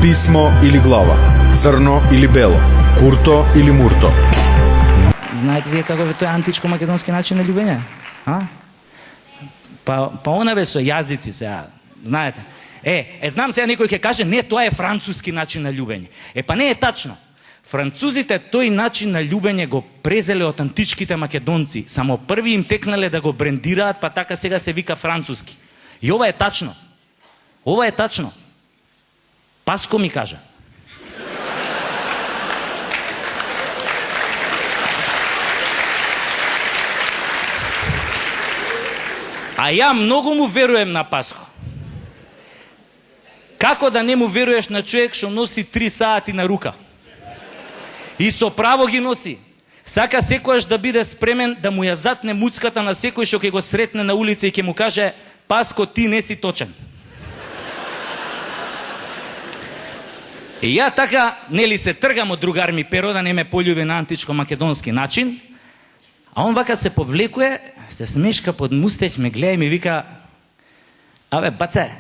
Писмо или глава, црно или бело, курто или мурто. Знаете вие каков е тој античко-македонски начин на љубење? А? Па она бе со јазици сега, знаете. Знам сега некој ќе каже, не, тоа е француски начин на љубење. Па не е тачно. Французите тој начин на љубење го презеле од античките македонци. Само први им текнале да го брендираат, па така сега се вика француски. И ова е тачно. Ова е тачно. Паско ми кажа. А ја многу му веруем на Паско. Како да не му веруеш на човек што носи 3 сати на рука? И со право ги носи. Сака секојаш да биде спремен да му ја затне муцката на секој што ќе го сретне на улица и ќе му каже: Паско, ти не си точен. И ја така, нели се тргам од другар ми Перо да не ме полюби на античко-македонски начин, а он вака се повлекуе, се смешка под мустех, ме гледа и ми вика: абе, баце,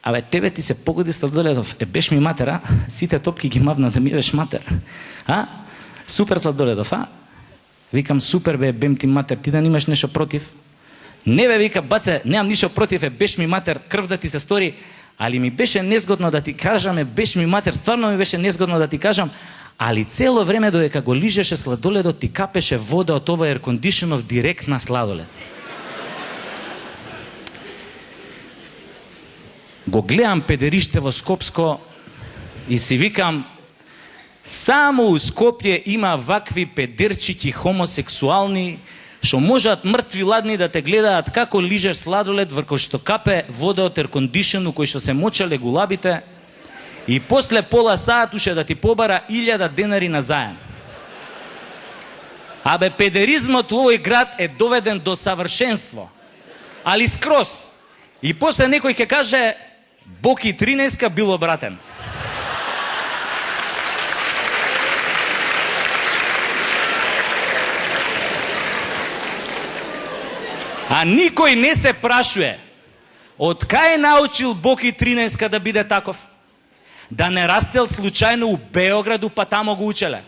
абе, тебе ти се погоди Сладоледов. Беш ми матера, сите топки ги мавна да ми беш матер. Супер Сладоледов, Викам, супер бе, бем ти матер, ти да немаш нешто против? Не бе, вика, баце, немам ништо против, беш ми матер, крв да ти се стори, али ми беше незгодно да ти кажам, беш ми матер, стварно ми беше незгодно да ти кажам, али цело време додека го лижеше Сладоледот ти капеше вода од ова еркондишенов директ на Сладолед. Го гледам педериште во Скопско и си викам, само у Скопје има вакви педерчики хомосексуални, што можат мртви ладни да те гледаат како лижеш сладолед врко што капе вода од еркондишену кој што се мочале гулабите и после пола саат уше да ти побара 1000 денари на заем. Абе, педеризмот у овој град е доведен до савршенство. Али скроз. И после некој ќе каже, Боки 13 бил обратен. А никој не се прашуе од кај научил Боки 13 да биде таков? Да не растел случајно у Београду, па тамо го учеле.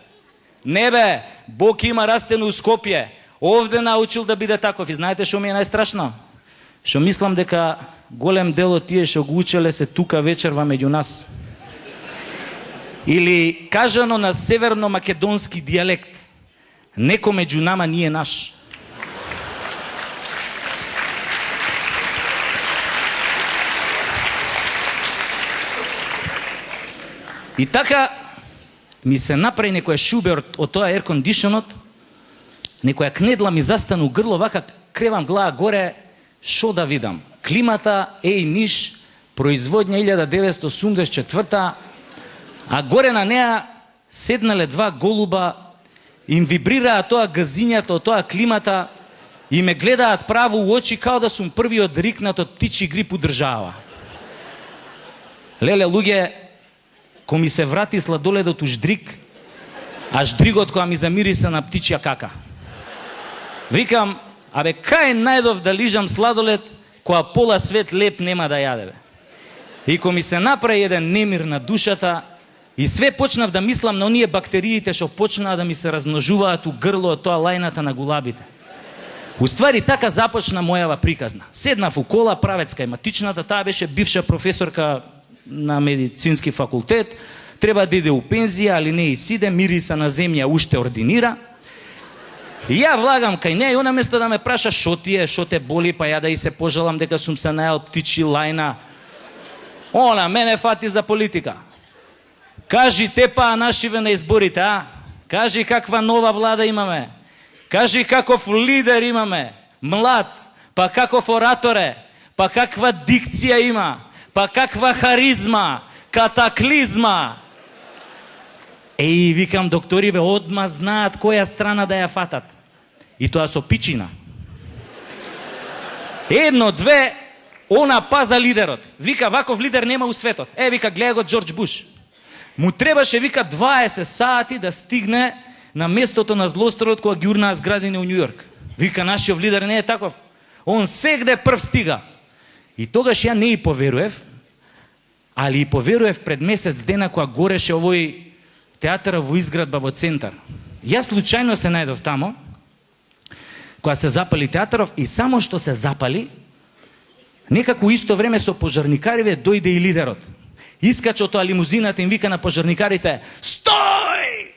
Не бе, Боки има растено у Скопје. Овде научил да биде таков. И знаете што ми е најстрашно? Што мислам дека голем дел од тие што го учеле се тука вечерва меѓу нас. Или кажано на северно-македонски дијалект, неко меѓу нама nije наш. И така ми се направи некоја шубе од тоа еркондишенот, некоја кнедла ми застана у грло, вака кревам глава горе, шо да видам? Климата, Ниш, производња 1984, а горе на неа седнале 2 голуба, им вибрираа тоа газињата од тоа климата и ме гледаат право у очи као да сум првиот рикнат од птичи грип у држава. Леле, луѓе, ко ми се врати Сладоледот у ждрик, а ждригот која ми замириса на птичја кака. Викам, абе, кај најдов да лижам сладолед, која пола свет леп нема да јаде, бе. И ко ми се направи еден немир на душата, и све почнав да мислам на оние бактериите што почнаа да ми се размножуваат у грло од тоа лајната на гулабите. Уствари, така започна мојава приказна. Седнав у кола, правецка и матичната, таа беше бивша професорка на медицински факултет, треба да иде у пензија, али не и сиде, мириса на земја уште ординира. И ја влагам кај неја и она место да ме праша шо ти е, шо те боли, па ја да и се пожалам дека сум се најал птичи лајна. Она мене фати за политика. Кажи те па нашиве на изборите, Кажи каква нова влада имаме. Кажи каков лидер имаме. Млад, па каков оратор е, па каква дикција има, па каква харизма, катаклизма. Викам, докториве одма знаат која страна да ја фатат. И тоа со пичина. 1, 2, она паза лидерот. Вика, ваков лидер нема у светот. Вика, гледа го Џорџ Буш. Му требаше, вика, 20 сати да стигне на местото на злосторот кога ги урнаа зградини у Њујорк. Вика, нашиот лидер не е таков. Он сегде прв стига. И тогаш ја не и поверуев, али и поверував пред месец дена кога гореше овој театар во изградба во центар. Јас случајно се најдов тамо, кога се запали театаров и само што се запали, некако исто време со пожарникариве дојде и лидерот. Искача од тоа лимузината им вика на пожарникарите: "Стој!"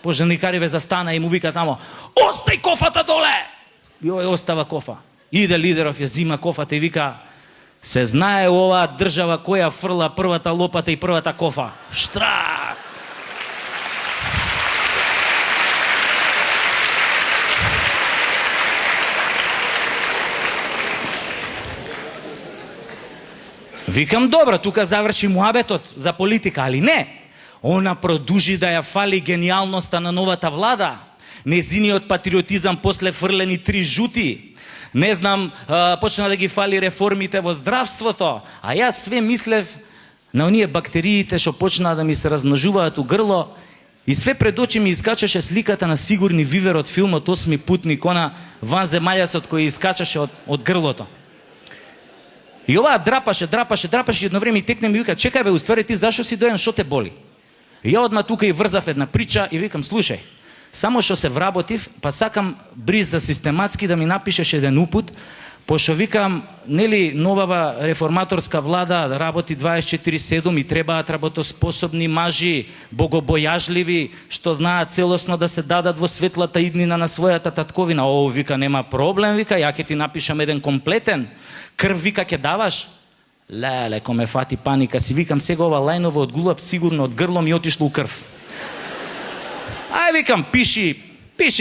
Пожарникариве застана и му вика тамо: "Остај кофата доле!" И овој остава кофа. Иде лидеров, ја зима кофата и вика: "Се знае оваа држава која фрла првата лопата и првата кофа. Штрак!" Викам, добро, тука заврши муабетот за политика, али не. Она продужи да ја фали гениалноста на новата влада. Незиниот патриотизам после фрлени 3 жути. Не знам, почна да ги фали реформите во здравството. А јас све мислев на оние бактериите што почнаа да ми се размножуваат у грло. И све пред очи ми искачаше сликата на Сигурни Вивер од филмот Осми путник, она ванземаљацот кој искачаше од грлото. И оваа драпаше, и едно време и текне ми вика: "Чекај бе, уствари ти зашо си доен, што те боли?" И ја одма тука и врзав една прича и викам: "Слушај, само што се вработив, па сакам бриза систематски да ми напишеш еден упут, пошто викам, нели новава реформаторска влада работи 24/7 и требаат работоспособни мажи, богобојажливи, што знаат целосно да се дадат во светлата иднина на својата татковина." "О, вика, нема проблем, вика, ја ќе ти напишам еден комплетен. Крв, вика, ќе даваш?" Леле, ко ме фати паника, си викам, сега ова лајново од гулаб сигурно од грло ми отишло у крв. Ај, викам, пиши,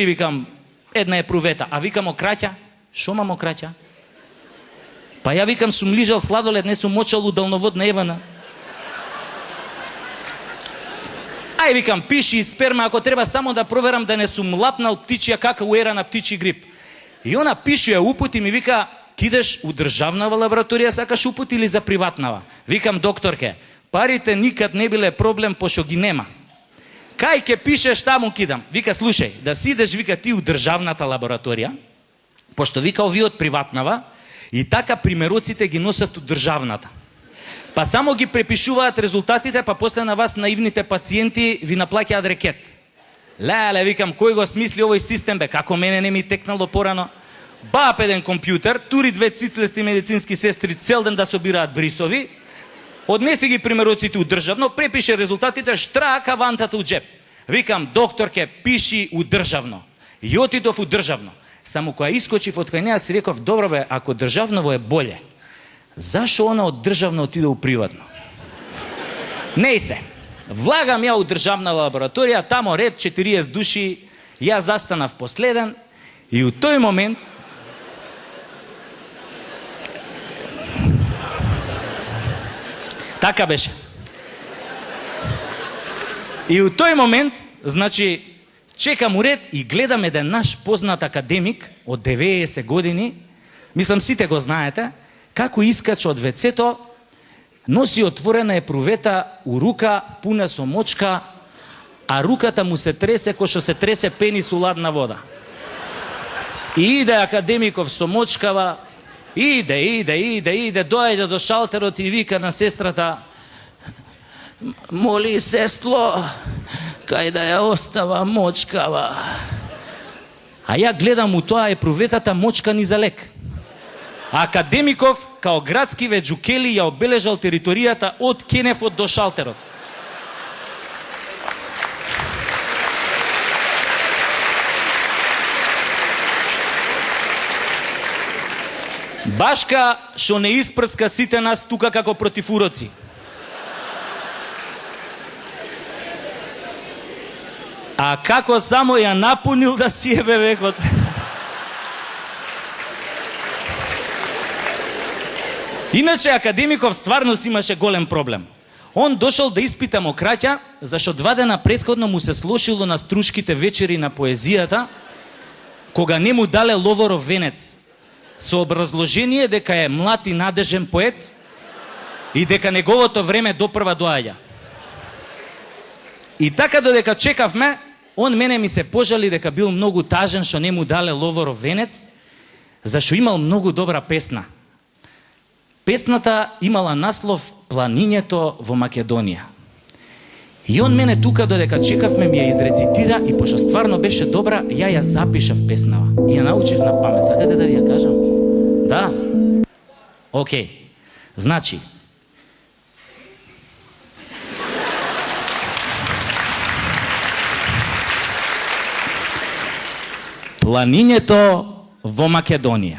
викам, една е прувета. А викам, окраќа? Шо мам окраќа? Па ја викам, сум лижал сладолед, не сум мочал у далноводна Евана. Ај, викам, пиши сперма, ако треба само да проверам да не сум лапнал птичја кака у ера на птичи грип. И она пише упут и ми вика: "Кидеш у државнава лабораторија, сакаш упут или за приватнава?" Викам: "Докторке, парите никад не биле проблем, пошто ги нема. Кај ќе пишеш, таму кидам." Вика: "Слушај, да си идеш, вика, ти у државната лабораторија, пошто вика овие од приватнава и така примероците ги носат у државната. Па само ги препишуваат резултатите, па после на вас наивните пациенти ви наплаќаат рекет." Леле, викам, кој го смисли овој систем бе? Како мене не ми текнало порано? Баап еден компјутер, тури 2 цицлести медицински сестри цел ден да собираат брисови, однеси ги примероците у државно, препише резултатите, штрака вантата у джеп. Викам: "Докторке, пиши у државно." И отидов у државно. Само кога искочив од кај неа си реков: "Добро бе, ако државново е боле, зашо она од државно отиде у приватно?" Не и се. Влагам ја у државна лабораторија, тамо ред 40 души, ја застанав последен и у тој момент така беше. И у тој момент, значи, чекам у ред и гледам еден наш познат академик од 90 години, мислам сите го знаете, како искача од вецето, носи отворена епрувета у рука, пуна со мочка, а руката му се тресе кој што се тресе пенис у ладна вода. И иде академиков со мочкава, иде, доаѓа до шалтерот и вика на сестрата: "Моли, сестло, кај да ја остава мочкава." А ја гледам у тоа епруветата мочкани за лек. Академиков, као градски веджукели, ја обележал територијата од кенефот до шалтерот. Башка што не испрска сите нас тука како противуроци. А како само ја напунил да си ебе векот. Иначе академиков стварно си имаше голем проблем. Он дошол да испита мокраќа, зашто 2 дена претходно му се слошило на струшките вечери на поезијата, кога не му дале Ловоров венец, со образложение дека е млад и надежен поет и дека неговото време допрва доаѓа. И така додека чекавме, он мене ми се пожали дека бил многу тажен што не му дале Ловоров венец, зашто имал многу добра песна. Песната имала наслов Планињето во Македонија. И он мене тука додека чекавме ми ја изрецитира и пошто стварно беше добра, ја запишав песнава. И ја научив на памет. Сакате да ви ја кажам? Да? Океј. Значи, планињето во Македонија.